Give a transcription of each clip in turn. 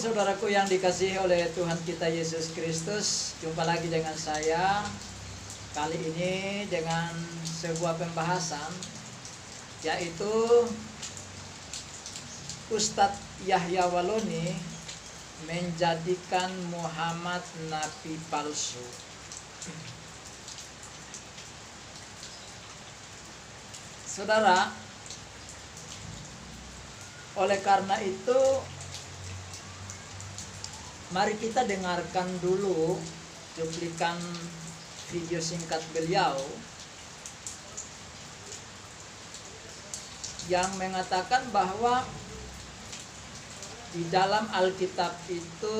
saudaraku yang dikasihi oleh Tuhan kita Yesus Kristus. Jumpa lagi dengan saya. Kali ini dengan sebuah pembahasan, yaitu Ustadz Yahya Waloni menjadikan Muhammad nabi palsu. Saudara, oleh karena itu mari kita dengarkan dulu cuplikan video singkat beliau yang mengatakan bahwa di dalam Alkitab itu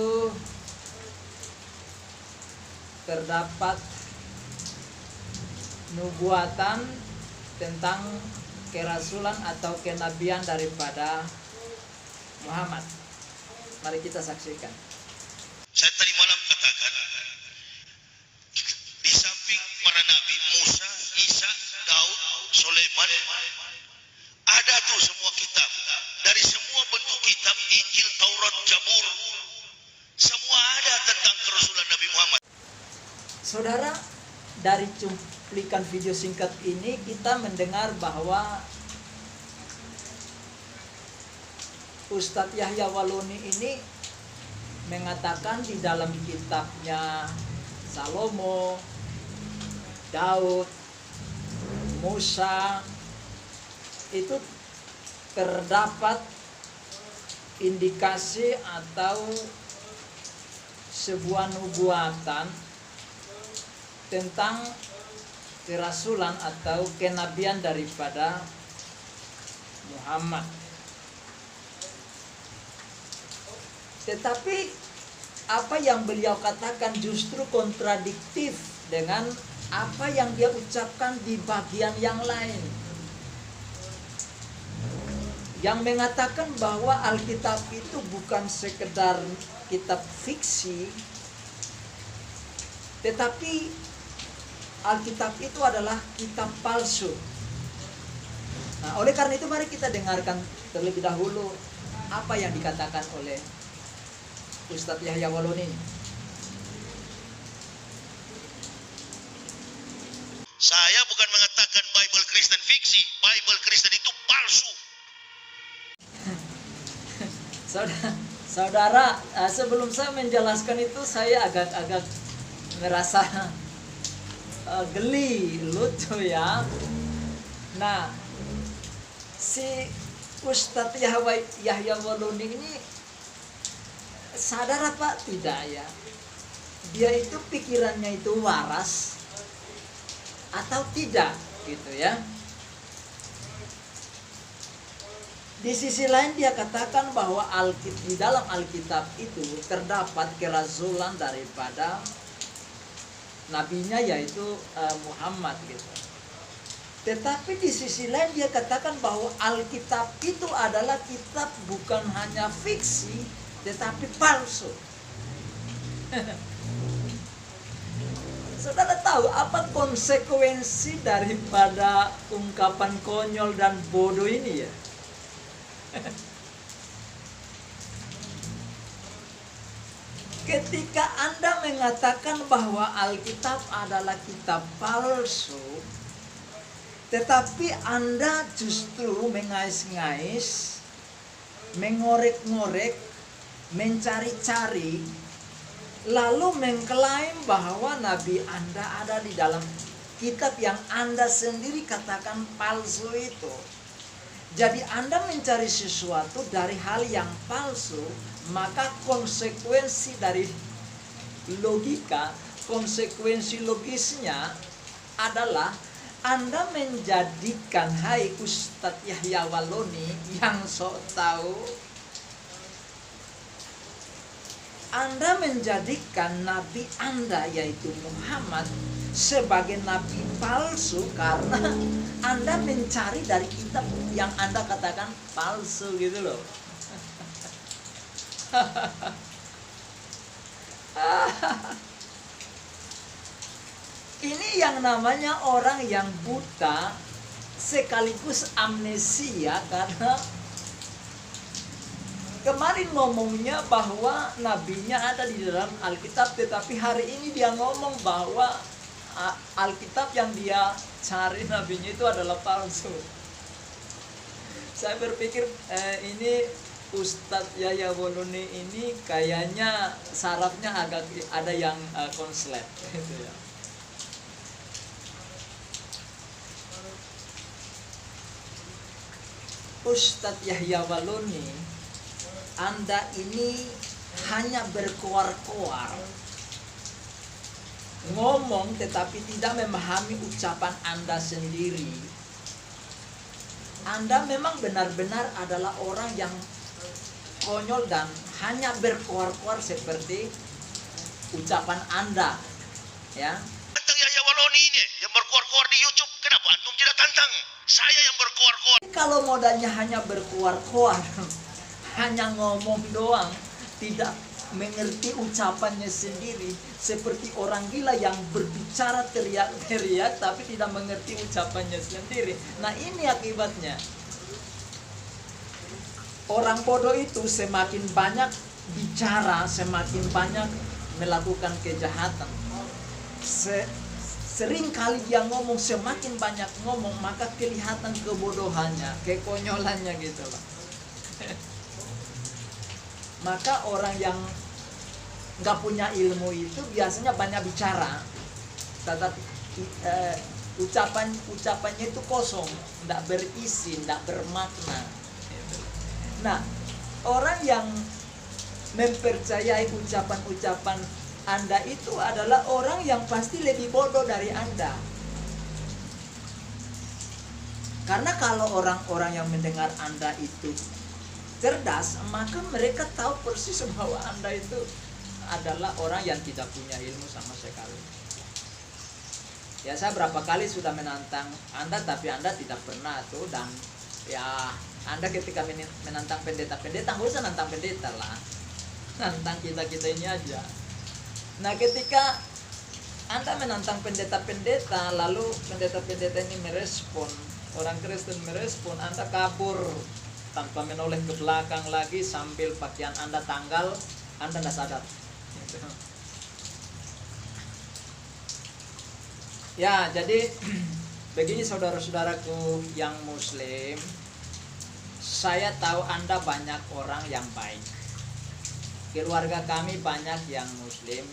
terdapat nubuatan tentang kerasulan atau kenabian daripada Muhammad. Mari kita saksikan. Saya tadi malam katakan, di samping para nabi Musa, Isa, Daud, Sulaiman, ada tuh semua kitab. Dari semua bentuk kitab, Injil, Taurat, Zabur, semua ada tentang kerasulan Nabi Muhammad. Saudara, dari cuplikan video singkat ini kita mendengar bahwa Ustadz Yahya Waloni ini mengatakan di dalam kitabnya Salomo, Daud, Musa itu terdapat indikasi atau sebuah nubuatan tentang kerasulan atau kenabian daripada Muhammad. Tetapi apa yang beliau katakan justru kontradiktif dengan apa yang dia ucapkan di bagian yang lain, yang mengatakan bahwa Alkitab itu bukan sekedar kitab fiksi, tetapi Alkitab itu adalah kitab palsu. Nah, oleh karena itu mari kita dengarkan terlebih dahulu apa yang dikatakan oleh Ustadz Yahya Waloni. Saya bukan mengatakan Bible Kristen fiksi, Bible Kristen itu palsu. Saudara, sebelum saya menjelaskan itu saya agak merasa geli, lucu ya. Nah, si Ustadz Yahya Waloni ini sadar apa tidak ya? Dia itu pikirannya itu waras atau tidak gitu ya. Di sisi lain dia katakan bahwa di dalam Alkitab itu terdapat kerasulan daripada nabinya yaitu Muhammad gitu. Tetapi di sisi lain dia katakan bahwa Alkitab itu adalah kitab bukan hanya fiksi tetapi palsu. Saudara tahu apa konsekuensi daripada ungkapan konyol dan bodoh ini ya? Ketika Anda mengatakan bahwa Alkitab adalah kitab palsu, tetapi Anda justru mengais-ngais, mengorek-ngorek, mencari-cari, lalu mengklaim bahwa Nabi Anda ada di dalam kitab yang Anda sendiri katakan palsu itu. Jadi Anda mencari sesuatu dari hal yang palsu, maka konsekuensi dari logika, konsekuensi logisnya adalah Anda menjadikan, hai Ustadz Yahya Waloni yang sok tahu, Anda menjadikan Nabi Anda yaitu Muhammad sebagai nabi palsu karena Anda mencari dari kitab yang Anda katakan palsu gitu loh. Ini yang namanya orang yang buta sekaligus amnesia karena kemarin ngomongnya bahwa nabinya ada di dalam Alkitab, tetapi hari ini dia ngomong bahwa Alkitab yang dia cari nabinya itu adalah palsu. Saya berpikir ini Ustadz Yahya Woloni ini kayaknya sarafnya agak ada yang konslet gitu ya. Ustadz Yahya Woloni, Anda ini hanya berkoar-koar, ngomong tetapi tidak memahami ucapan Anda sendiri. Anda memang benar-benar adalah orang yang konyol dan hanya berkoar-koar seperti ucapan Anda, ya. Tantang Yahya Woloni ini yang berkoar-koar di YouTube. Kenapa antum tidak tantang? Saya yang berkoar-koar. Kalau modalnya hanya berkoar-koar, hanya ngomong doang, tidak mengerti ucapannya sendiri, seperti orang gila yang berbicara teriak-teriak tapi tidak mengerti ucapannya sendiri. Nah, ini akibatnya. Orang bodoh itu semakin banyak bicara, semakin banyak melakukan kejahatan. Sering kali dia ngomong, semakin banyak ngomong, maka kelihatan kebodohannya, kekonyolannya gitu lah. Maka orang yang nggak punya ilmu itu biasanya banyak bicara, tetapi ucapannya itu kosong, nggak berisi, nggak bermakna. Nah, orang yang mempercayai ucapan-ucapan Anda itu adalah orang yang pasti lebih bodoh dari Anda. Karena kalau orang-orang yang mendengar Anda itu cerdas, maka mereka tahu persis bahwa Anda itu adalah orang yang tidak punya ilmu sama sekali. Ya, saya berapa kali sudah menantang Anda, tapi Anda tidak pernah tuh. Dan ya, Anda ketika menantang pendeta-pendeta, nggak usah nantang pendeta lah, nantang kita ini aja. Nah, ketika Anda menantang pendeta-pendeta, lalu pendeta-pendeta ini merespon, orang Kristen merespon, Anda kabur tanpa menoleh ke belakang lagi sambil pakaian Anda tanggal, Anda tidak sadar. Ya, jadi begini saudara-saudaraku yang Muslim, saya tahu Anda banyak orang yang baik. Keluarga kami banyak yang Muslim.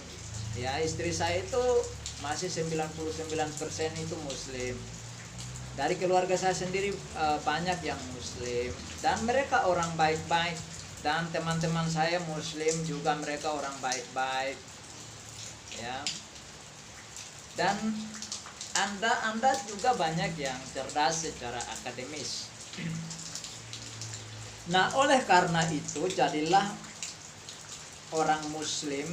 Ya, istri saya itu masih 99% itu Muslim. Dari keluarga saya sendiri banyak yang Muslim, dan mereka orang baik-baik. Dan teman-teman saya Muslim juga, mereka orang baik-baik, ya. Dan Anda juga banyak yang cerdas secara akademis. Nah, oleh karena itu jadilah orang Muslim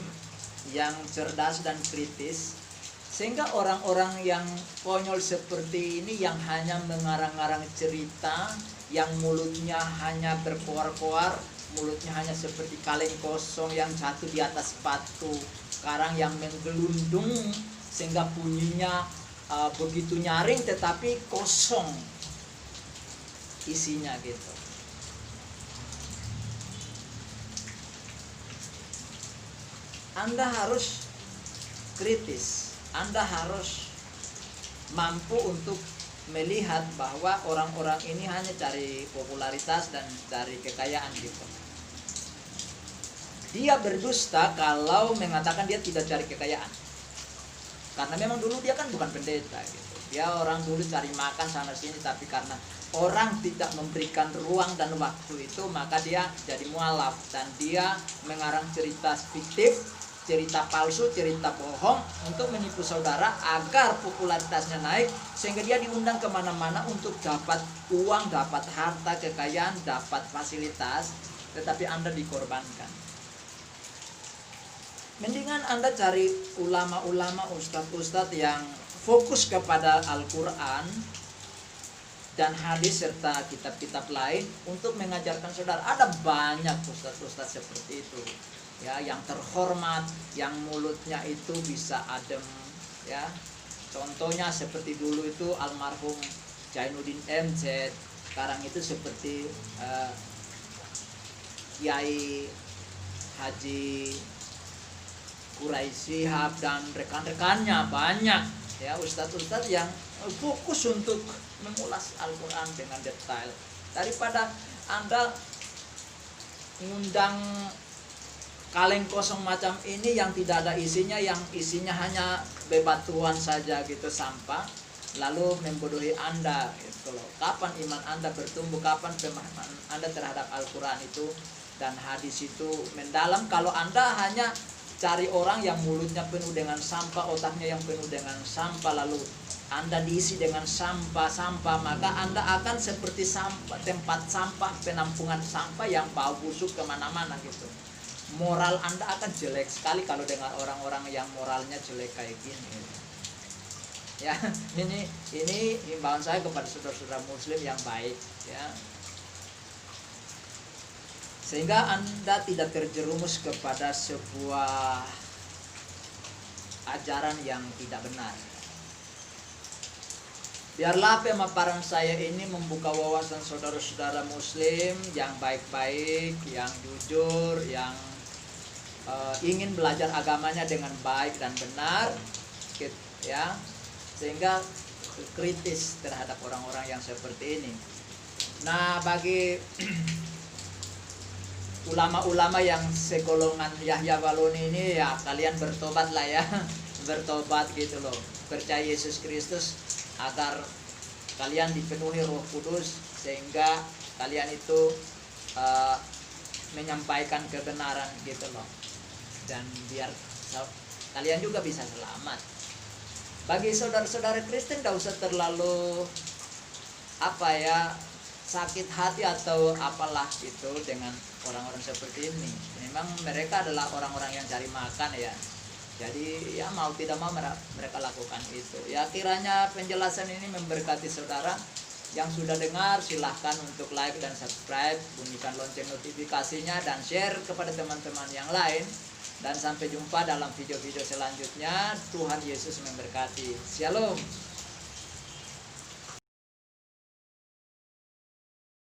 yang cerdas dan kritis, sehingga orang-orang yang konyol seperti ini, yang hanya mengarang-arang cerita, yang mulutnya hanya berkoar-koar, mulutnya hanya seperti kaleng kosong yang jatuh di atas batu karang yang menggelundung, sehingga bunyinya begitu nyaring tetapi kosong isinya gitu. Anda harus kritis, Anda harus mampu untuk melihat bahwa orang-orang ini hanya cari popularitas dan cari kekayaan gitu. Dia berdusta kalau mengatakan dia tidak cari kekayaan, karena memang dulu dia kan bukan pendeta gitu. Dia orang dulu cari makan sana sini, tapi karena orang tidak memberikan ruang dan waktu itu, maka dia jadi mualaf dan dia mengarang cerita fiktif, cerita palsu, cerita bohong untuk menipu saudara agar popularitasnya naik, sehingga dia diundang kemana-mana untuk dapat uang, dapat harta, kekayaan, dapat fasilitas, tetapi Anda dikorbankan. Mendingan Anda cari ulama-ulama, ustadz-ustadz yang fokus kepada Al-Quran dan hadis serta kitab-kitab lain untuk mengajarkan saudara. Ada banyak ustadz-ustadz seperti itu, ya, yang terhormat, yang mulutnya itu bisa adem, ya. Contohnya seperti dulu itu almarhum Jainuddin MZ, sekarang itu seperti Kiai Haji Quraisy Shihab dan rekan-rekannya banyak ya, ustadz-ustadz yang fokus untuk mengulas Al-Quran dengan detail. Daripada Anda ngundang kaleng kosong macam ini yang tidak ada isinya, yang isinya hanya bebatuan saja gitu, sampah, lalu membodohi Anda gitu loh. Kapan iman Anda bertumbuh, kapan pemahaman Anda terhadap Al-Quran itu dan hadis itu mendalam kalau Anda hanya cari orang yang mulutnya penuh dengan sampah, otaknya yang penuh dengan sampah, lalu Anda diisi dengan sampah-sampah, maka Anda akan seperti sampah, tempat sampah, penampungan sampah yang bau busuk kemana-mana gitu. Moral Anda akan jelek sekali kalau dengan orang-orang yang moralnya jelek kayak gini. Ya, ini himbauan saya kepada saudara-saudara Muslim yang baik, ya. Sehingga Anda tidak terjerumus kepada sebuah ajaran yang tidak benar. Biarlah pemaparan saya ini membuka wawasan saudara-saudara Muslim yang baik-baik, yang jujur, yang ingin belajar agamanya dengan baik dan benar, ya, sehingga kritis terhadap orang-orang yang seperti ini. Nah, bagi ulama-ulama yang segolongan Yahya Baloni ini, ya kalian bertobat lah ya, bertobat gitu loh, percaya Yesus Kristus agar kalian dipenuhi Roh Kudus sehingga kalian itu menyampaikan kebenaran gitu loh, dan biar kalian juga bisa selamat. Bagi saudara-saudara Kristen tidak usah terlalu sakit hati atau apalah gitu dengan orang-orang seperti ini. Memang mereka adalah orang-orang yang cari makan ya. Jadi ya mau tidak mau mereka lakukan itu. Ya kiranya penjelasan ini memberkati saudara. Yang sudah dengar silahkan untuk like dan subscribe, bunyikan lonceng notifikasinya dan share kepada teman-teman yang lain. Dan sampai jumpa dalam video-video selanjutnya. Tuhan Yesus memberkati. Shalom.